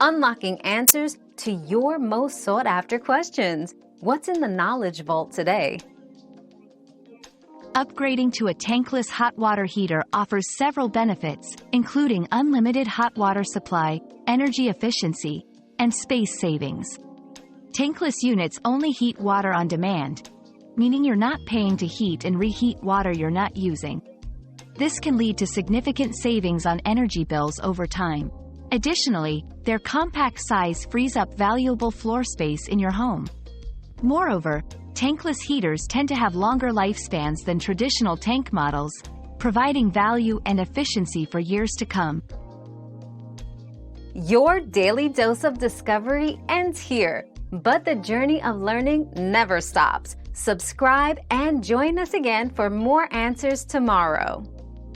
unlocking answers to your most sought-after questions. What's in the Knowledge Vault today? Upgrading to a tankless hot water heater offers several benefits, including unlimited hot water supply, energy efficiency, and space savings. Tankless units only heat water on demand, meaning you're not paying to heat and reheat water you're not using. This can lead to significant savings on energy bills over time. Additionally, their compact size frees up valuable floor space in your home. Moreover, tankless heaters tend to have longer lifespans than traditional tank models, providing value and efficiency for years to come. Your daily dose of discovery ends here, but the journey of learning never stops. Subscribe and join us again for more answers tomorrow.